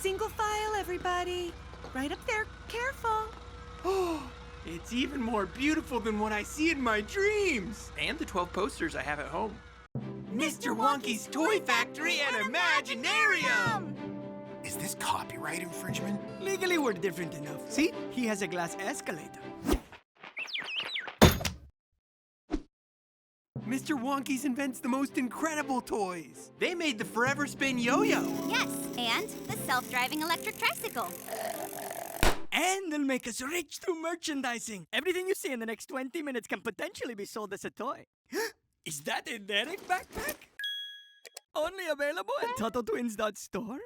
Single file, everybody. Right up there. Careful. Oh, it's even more beautiful than what I see in my dreams. And the 12 posters I have at home. Mr. Wonky's Toy Factory and Imaginarium! Is this copyright infringement? Legally, we're different enough. See? He has a glass escalator. Mr. Wonky's invents the most incredible toys. They made the Forever Spin Yo-Yo. Yes, and the self-driving electric tricycle. And they'll make us rich through merchandising. Everything you see in the next 20 minutes can potentially be sold as a toy. Is that a Derek backpack? Only available at TuttleTwins.store?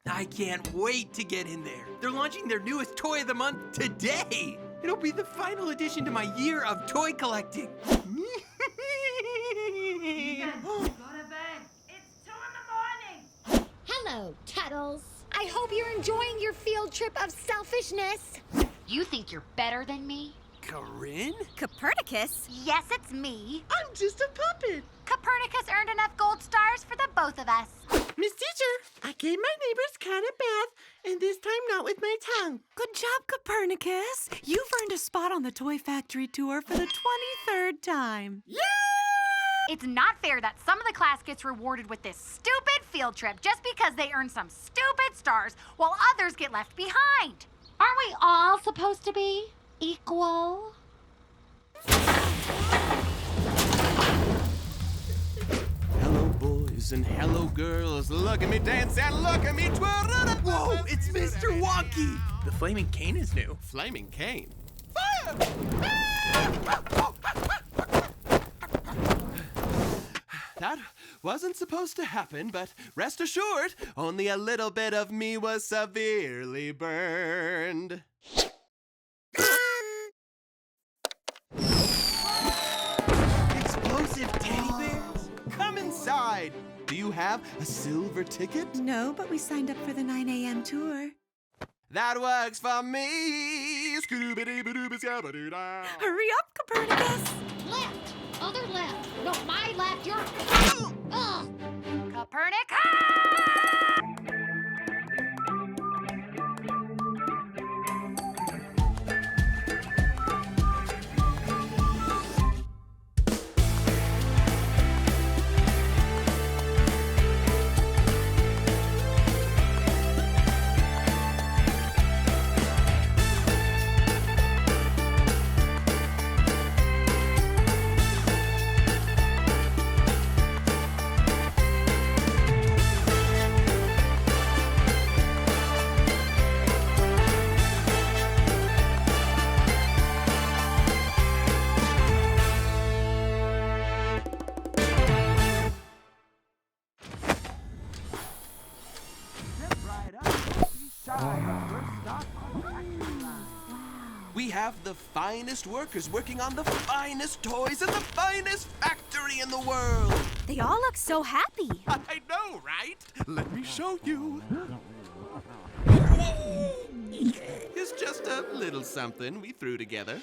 I can't wait to get in there. They're launching their newest Toy of the Month today. It'll be the final addition to my year of toy collecting. You guys go to bed. It's 2 in the morning. Hello, Tuttles. I hope you're enjoying your field trip of selfishness. You think you're better than me? Corinne? Copernicus? Yes, it's me. I'm just a puppet. Copernicus earned enough gold stars for the both of us. Miss Teacher, I gave my neighbor's cat a bath, and this time not with my tongue. Good job, Copernicus. You've earned a spot on the Toy Factory tour for the 23rd time. Yeah! It's not fair that some of the class gets rewarded with this stupid field trip just because they earn some stupid stars while others get left behind. Aren't we all supposed to be equal? Hello, boys and hello, girls. Look at me dance and look at me twirl. Whoa, it's Mr. Wonky. The flaming cane is new. Flaming cane. That wasn't supposed to happen, but rest assured, only a little bit of me was severely burned. Explosive teddy bears? Come inside. Do you have a silver ticket? No, but we signed up for the 9 a.m. tour. That works for me. Scooby-Doo-Ba-Doo-Ba-Doo-Ba-Doo-Da. Hurry up, Copernicus. Left. Other left. No, my left. Your. Ugh. Copernicus! We have the finest workers working on the finest toys in the finest factory in the world. They all look so happy. I know, right? Let me show you. It's just a little something we threw together.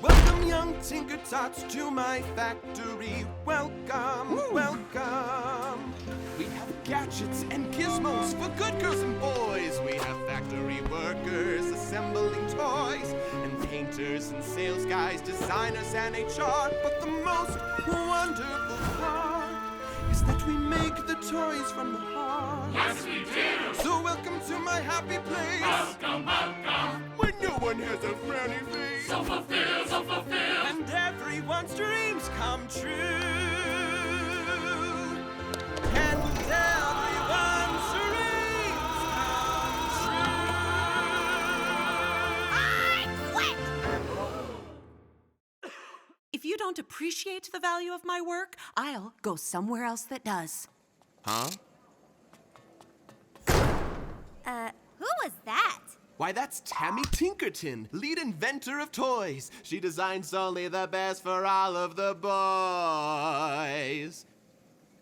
Welcome, young tinker tots, to my factory. Welcome, welcome. We have gadgets and gizmos for good girls and boys. We have factory workers assembling toys, and painters and sales guys, designers and HR. But the most wonderful part is that we make the toys from the heart. Yes, we do. So welcome to my happy place. Welcome, welcome. Where no one has a frowny face. So fulfill, so fulfill. And everyone's dreams come true. And everyone's dreams come true. If you don't appreciate the value of my work, I'll go somewhere else that does. Huh? Who was that? Why, that's Tammy Tinkerton, lead inventor of toys. She designs only the best for all of the boys.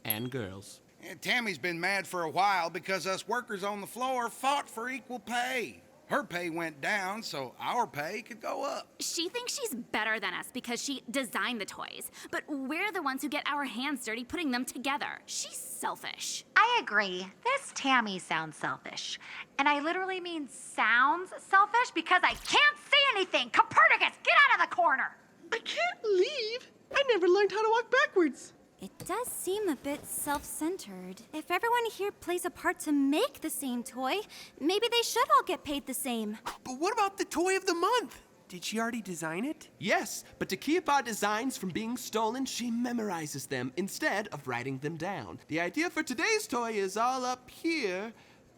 And girls. And Tammy's been mad for a while because us workers on the floor fought for equal pay. Her pay went down, so our pay could go up. She thinks she's better than us because she designed the toys, but we're the ones who get our hands dirty putting them together. She's selfish. I agree. This Tammy sounds selfish. And I literally mean sounds selfish because I can't see anything. Copernicus, get out of the corner. I can't leave. I never learned how to walk backwards. It does seem a bit self-centered. If everyone here plays a part to make the same toy, maybe they should all get paid the same. But what about the toy of the month? Did she already design it? Yes, but to keep our designs from being stolen, she memorizes them instead of writing them down. The idea for today's toy is all up here,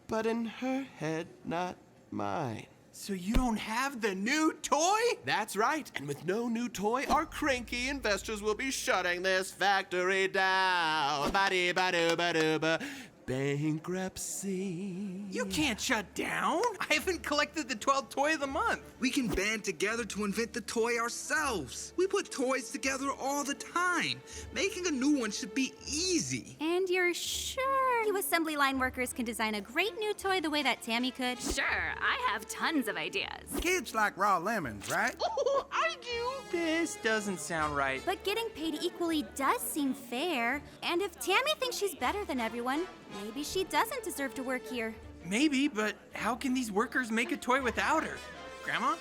but in her head, not mine. So you don't have the new toy? That's right, and with no new toy, our cranky investors will be shutting this factory down. Ba-dee-ba-doo-ba-doo-ba. Bankruptcy. You can't shut down. I haven't collected the 12th toy of the month. We can band together to invent the toy ourselves. We put toys together all the time. Making a new one should be easy. And you're sure you assembly line workers can design a great new toy the way that Tammy could? Sure, I have tons of ideas. Kids like raw lemons, right? Oh, I do. This doesn't sound right. But getting paid equally does seem fair. And if Tammy thinks she's better than everyone, maybe she doesn't deserve to work here. Maybe, but how can these workers make a toy without her? Grandma?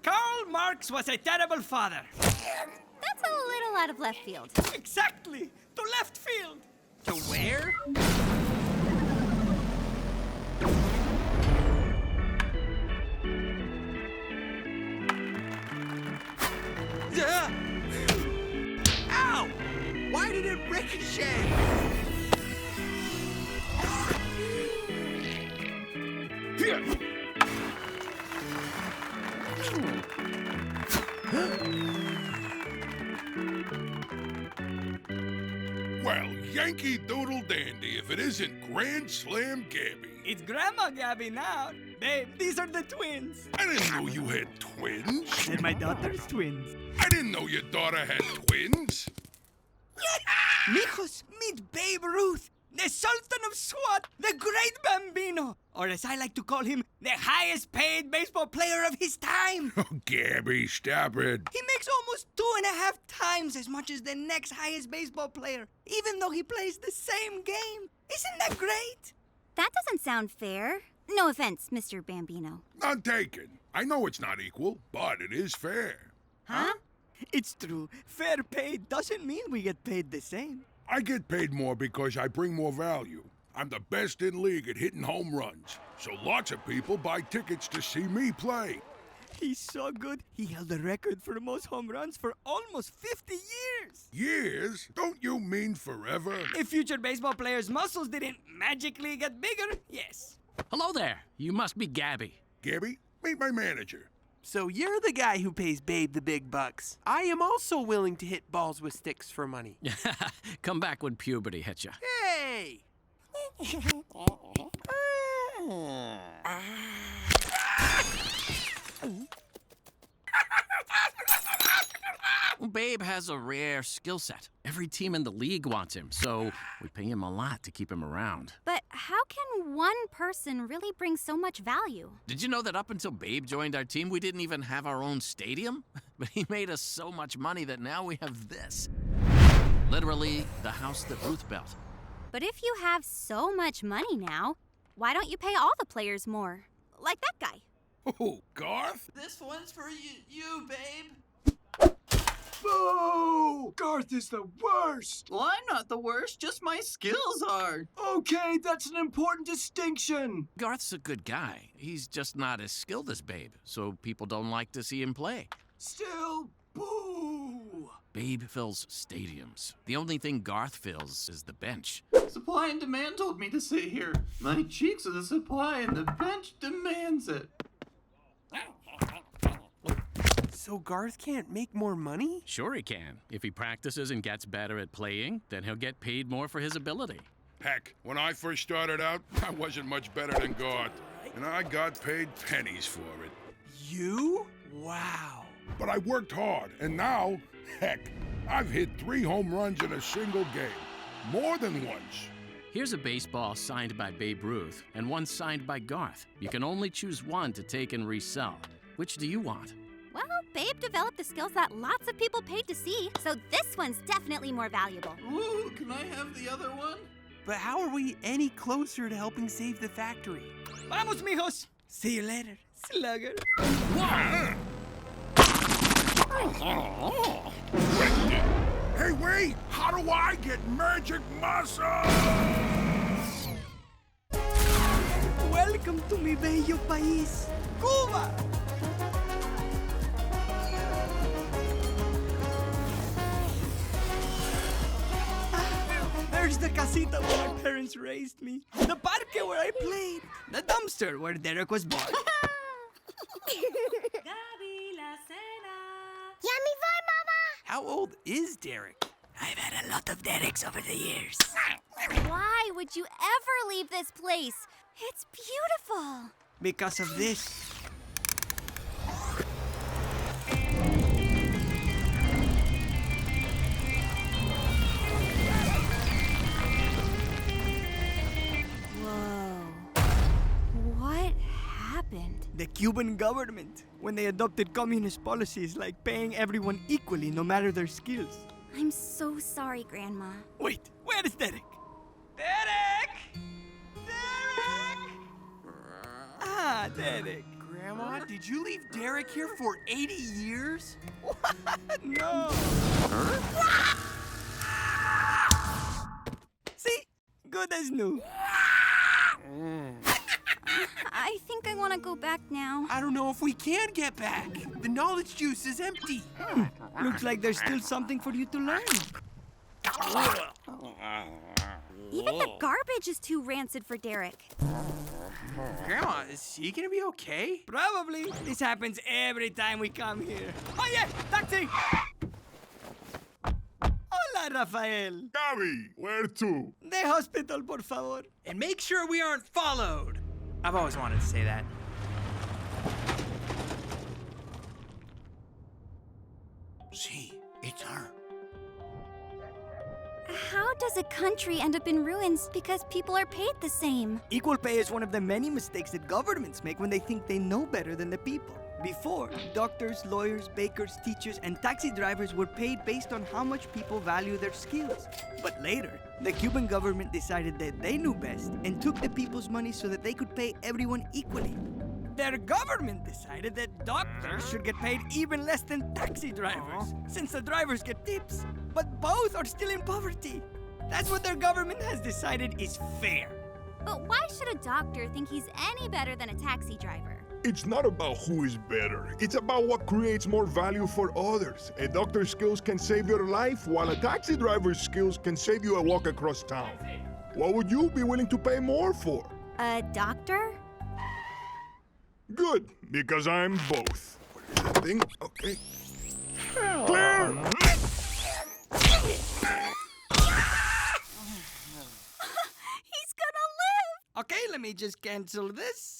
Karl Marx was a terrible father. That's a little out of left field. Exactly. To left field. To where? Ow! Why did it ricochet? Well, Yankee Doodle Dandy if it isn't Grand Slam Gabby. It's Grandma Gabby now. Babe, these are the twins. I didn't know you had twins. And my daughter's twins. I didn't know your daughter had twins. Mijos, meet Babe Ruth, the Sultan of SWAT, the Great Bambino, or as I like to call him, the highest paid baseball player of his time. Oh, Gabby, stop it. He makes almost 2.5 times as much as the next highest baseball player, even though he plays the same game. Isn't that great? That doesn't sound fair. No offense, Mr. Bambino. None taken. I know it's not equal, but it is fair. Huh? It's true. Fair pay doesn't mean we get paid the same. I get paid more because I bring more value. I'm the best in league at hitting home runs, so lots of people buy tickets to see me play. He's so good, he held the record for the most home runs for almost 50 years. Years? Don't you mean forever? If future baseball players' muscles didn't magically get bigger, yes. Hello there. You must be Gabby. Gabby, meet my manager. So you're the guy who pays Babe the big bucks. I am also willing to hit balls with sticks for money. Come back when puberty hits you. Hey! Babe has a rare skill set. Every team in the league wants him, so we pay him a lot to keep him around. But how can one person really bring so much value? Did you know that up until Babe joined our team, we didn't even have our own stadium? But he made us so much money that now we have this. Literally, the house that Ruth built. But if you have so much money now, why don't you pay all the players more? Like that guy. Oh, Garth? This one's for you, babe. Boo! Garth is the worst! Well, I'm not the worst, just my skills are. Okay, that's an important distinction. Garth's a good guy. He's just not as skilled as Babe, so people don't like to see him play. Still, boo! Babe fills stadiums. The only thing Garth fills is the bench. Supply and demand told me to sit here. My cheeks are the supply and the bench demands it. So Garth can't make more money? Sure he can. If he practices and gets better at playing, then he'll get paid more for his ability. Heck, when I first started out, I wasn't much better than Garth, and I got paid pennies for it. You? Wow. But I worked hard, and now, heck, I've hit 3 home runs in a single game. More than once. Here's a baseball signed by Babe Ruth and one signed by Garth. You can only choose one to take and resell. Which do you want? Well, Babe developed the skills that lots of people paid to see, so this one's definitely more valuable. Ooh, can I have the other one? But how are we any closer to helping save the factory? Vamos, mijos. See you later, slugger. Hey, wait! How do I get magic muscle? Welcome to mi bello país, Cuba. There's the casita where my parents raised me, the parque where I played, the dumpster where Derek was born. Yummy fun, Mama! How old is Derek? I've had a lot of Dereks over the years. Why would you ever leave this place? It's beautiful. Because of this. What happened? The Cuban government, when they adopted communist policies like paying everyone equally no matter their skills. I'm so sorry, Grandma. Wait, where is Derek? Derek! Derek! Ah, Derek. Grandma, did you leave Derek here for 80 years? No. See? Good as new. I think I want to go back now. I don't know if we can get back. The knowledge juice is empty. Looks like there's still something for you to learn. Even the garbage is too rancid for Derek. Grandma, is he gonna be okay? Probably. This happens every time we come here. Oh yeah, taxi! Hola, Rafael. Gabby, where to? The hospital, por favor. And make sure we aren't followed. I've always wanted to say that. See, it's her. How does a country end up in ruins because people are paid the same? Equal pay is one of the many mistakes that governments make when they think they know better than the people. Before, doctors, lawyers, bakers, teachers, and taxi drivers were paid based on how much people value their skills. But later, the Cuban government decided that they knew best and took the people's money so that they could pay everyone equally. Their government decided that doctors should get paid even less than taxi drivers, since the drivers get tips. But both are still in poverty. That's what their government has decided is fair. But why should a doctor think he's any better than a taxi driver? It's not about who is better. It's about what creates more value for others. A doctor's skills can save your life, while a taxi driver's skills can save you a walk across town. What would you be willing to pay more for? A doctor? Good, because I'm both. What is that thing? Okay. Clear! He's gonna live! Okay, let me just cancel this.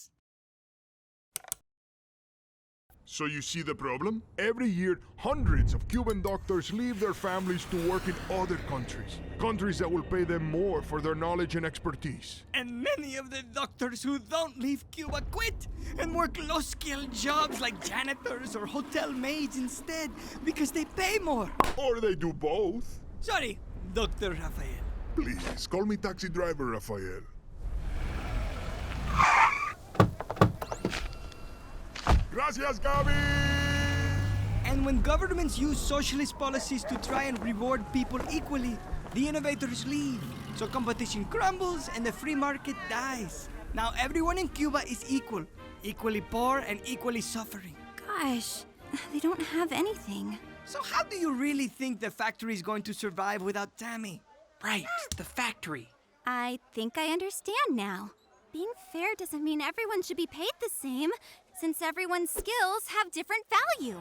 So you see the problem? Every year, hundreds of Cuban doctors leave their families to work in other countries. Countries that will pay them more for their knowledge and expertise. And many of the doctors who don't leave Cuba quit and work low-skilled jobs like janitors or hotel maids instead because they pay more. Or they do both. Sorry, Dr. Rafael. Please, call me taxi driver Rafael. Gracias, Gabby! And when governments use socialist policies to try and reward people equally, the innovators leave. So competition crumbles and the free market dies. Now everyone in Cuba is equal, equally poor and equally suffering. Gosh, they don't have anything. So how do you really think the factory is going to survive without Tammy? Right, the factory. I think I understand now. Being fair doesn't mean everyone should be paid the same, since everyone's skills have different value.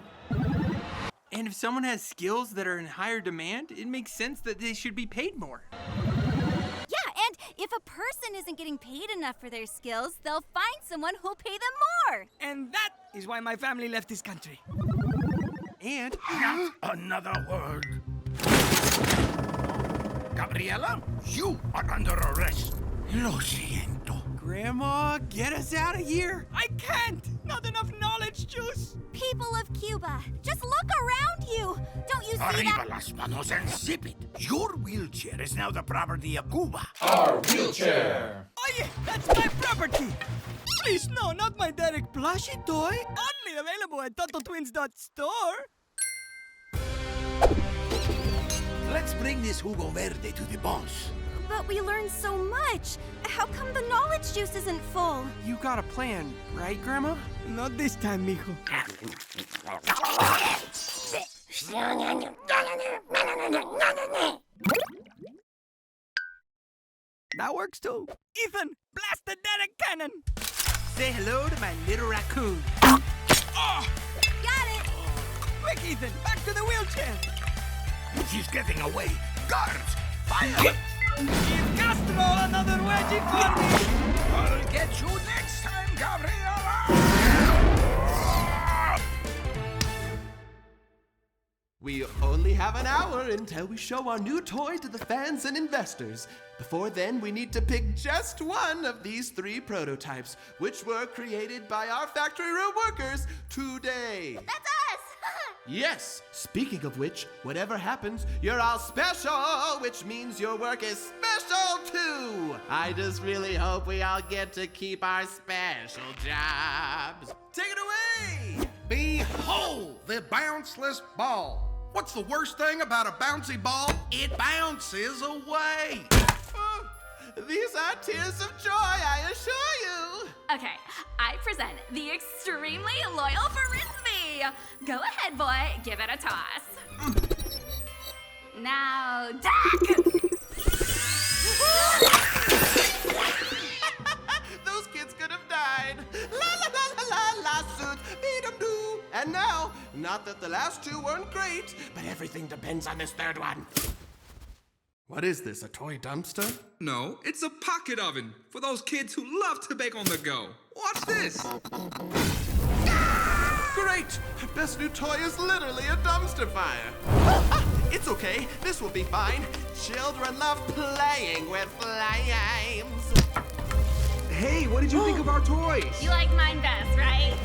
And if someone has skills that are in higher demand, it makes sense that they should be paid more. Yeah, and if a person isn't getting paid enough for their skills, they'll find someone who'll pay them more. And that is why my family left this country. And another word. Gabriela, you are under arrest. Lo siento. Grandma, get us out of here. I can't! Not enough knowledge juice! People of Cuba, just look around you. Don't you see Arriba that? las manos and zip it. Your wheelchair is now the property of Cuba. Our wheelchair. Oh yeah, that's my property! Please, no, not my Derek plushie toy. Only available at TuttleTwins.store. Let's bring this jugo verde to the boss. But we learned so much. How come the knowledge juice isn't full? You got a plan, right, Grandma? Not this time, mijo. That works too. Ethan, blast the Derek cannon! Say hello to my little raccoon. Oh! Got it! Quick, Ethan, back to the wheelchair! She's getting away. Guards, fire! Give Castro another wedgie for me! I'll get you next time, Gabriela! We only have an hour until we show our new toy to the fans and investors. Before then, we need to pick just one of these 3 prototypes, which were created by our factory room workers today. That's us! Yes, speaking of which, whatever happens, you're all special, which means your work is special too. I just really hope we all get to keep our special jobs. Take it away! Behold the bounceless ball. What's the worst thing about a bouncy ball? It bounces away. These are tears of joy, I assure you. Okay, I present the extremely loyal Frisbee. Go ahead, boy, give it a toss. Now, duck! Those kids could have died. La la la la la la suit, beat 'em do. And now, not that the last 2 weren't great, but everything depends on this 3rd one. What is this, a toy dumpster? No, it's a pocket oven for those kids who love to bake on the go. Watch this. Great! Our best new toy is literally a dumpster fire. It's okay, this will be fine. Children love playing with flames. Hey, what did you think of our toys? You like mine best, right?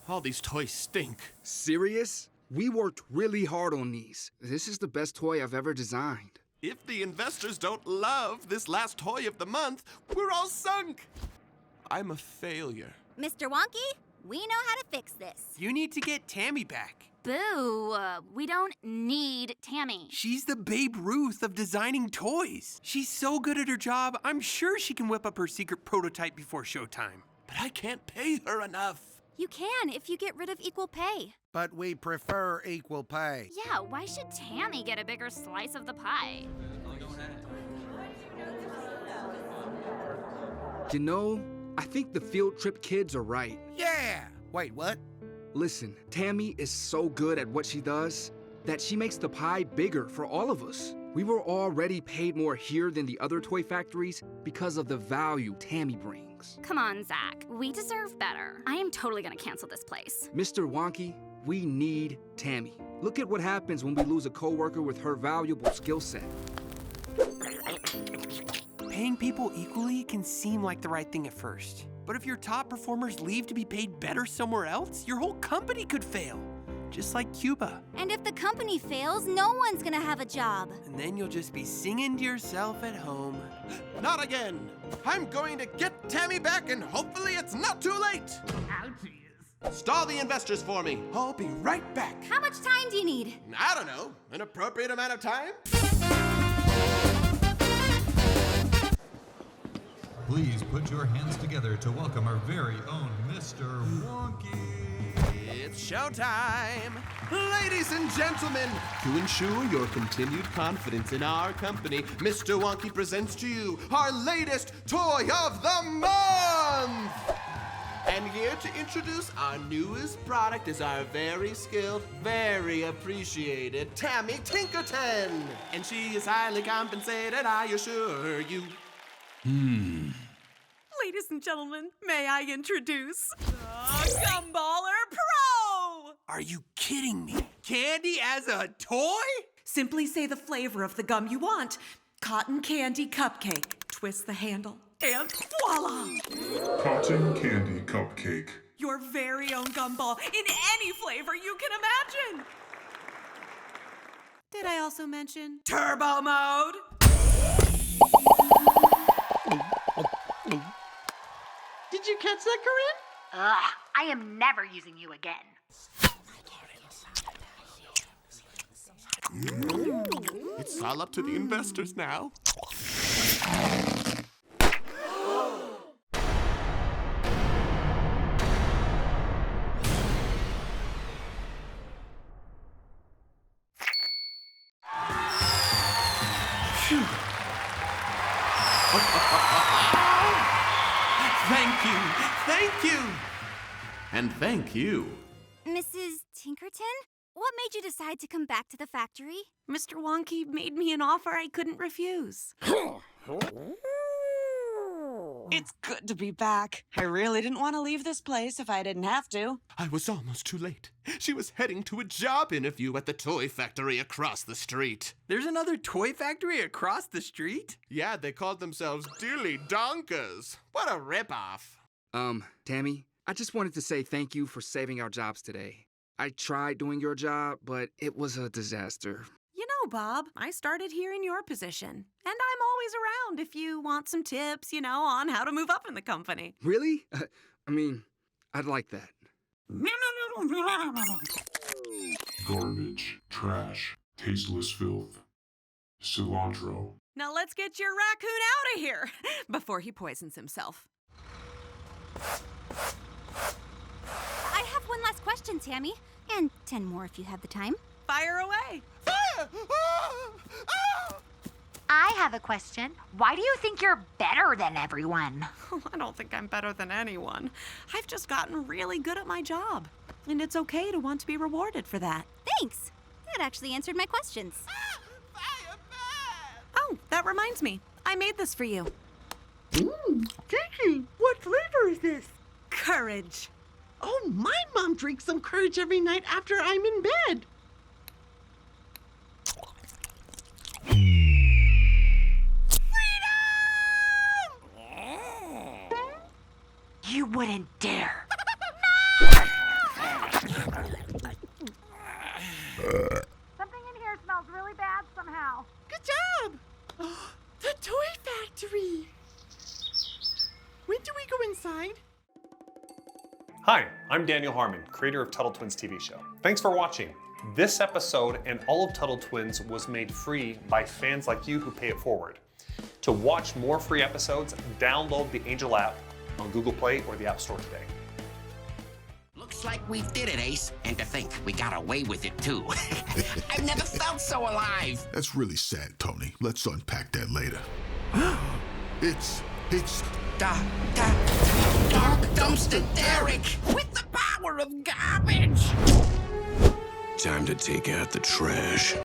All these toys stink. Serious? We worked really hard on these. This is the best toy I've ever designed. If the investors don't love this last toy of the month, we're all sunk. I'm a failure. Mr. Wonky, we know how to fix this. You need to get Tammy back. Boo, we don't need Tammy. She's the Babe Ruth of designing toys. She's so good at her job, I'm sure she can whip up her secret prototype before showtime. But I can't pay her enough. You can if you get rid of equal pay. But we prefer equal pay. Yeah, why should Tammy get a bigger slice of the pie? You know, I think the field trip kids are right. Yeah! Wait, what? Listen, Tammy is so good at what she does that she makes the pie bigger for all of us. We were already paid more here than the other toy factories because of the value Tammy brings. Come on, Zach. We deserve better. I am totally gonna cancel this place. Mr. Wonky, we need Tammy. Look at what happens when we lose a coworker with her valuable skill set. Paying people equally can seem like the right thing at first. But if your top performers leave to be paid better somewhere else, your whole company could fail. Just like Cuba. And if the company fails, no one's gonna have a job. And then you'll just be singing to yourself at home. Not again. I'm going to get Tammy back and hopefully it's not too late. Ouchies. Stall the investors for me. I'll be right back. How much time do you need? I don't know. An appropriate amount of time? Please put your hands together to welcome our very own Mr. Wonky. It's showtime! Ladies and gentlemen, to ensure your continued confidence in our company, Mr. Wonky presents to you our latest Toy of the Month! And here to introduce our newest product is our very skilled, very appreciated Tammy Tinkerton! And she is highly compensated, I assure you. Ladies and gentlemen, may I introduce the Gumballer Pro! Are you kidding me? Candy as a toy? Simply say the flavor of the gum you want. Cotton candy cupcake. Twist the handle, and voila! Cotton candy cupcake. Your very own gumball in any flavor you can imagine. Did I also mention turbo mode? Did you catch that, Corinne? Ugh, I am never using you again. It's all up to the investors now. Thank you. Thank you. And thank you. Mrs. Tinkerton? What made you decide to come back to the factory? Mr. Wonky made me an offer I couldn't refuse. It's good to be back. I really didn't want to leave this place if I didn't have to. I was almost too late. She was heading to a job interview at the toy factory across the street. There's another toy factory across the street? Yeah, they called themselves Dilly Donkers. What a ripoff. Tammy, I just wanted to say thank you for saving our jobs today. I tried doing your job, but it was a disaster. You know, Bob, I started here in your position. And I'm always around if you want some tips, on how to move up in the company. Really? I'd like that. Garbage, trash, tasteless filth, cilantro. Now let's get your raccoon out of here before he poisons himself. I have one last question, Tammy. And 10 more if you have the time. Fire away. Fire! I have a question. Why do you think you're better than everyone? I don't think I'm better than anyone. I've just gotten really good at my job. And it's okay to want to be rewarded for that. Thanks. That actually answered my questions. Oh, that reminds me. I made this for you. Thank you. What flavor is this? Courage. Oh, my mom drinks some courage every night after I'm in bed. You wouldn't dare. Something in here smells really bad somehow. Good job. The toy factory. When do we go inside? Hi, I'm Daniel Harmon, creator of Tuttle Twins TV show. Thanks for watching. This episode and all of Tuttle Twins was made free by fans like you who pay it forward. To watch more free episodes, download the Angel app on Google Play or the App Store today. Looks like we did it, Ace. And to think we got away with it, too. I've never felt so alive. That's really sad, Tony. Let's unpack that later. It's Dark Dumpster Derek with the power of garbage. Time to take out the trash.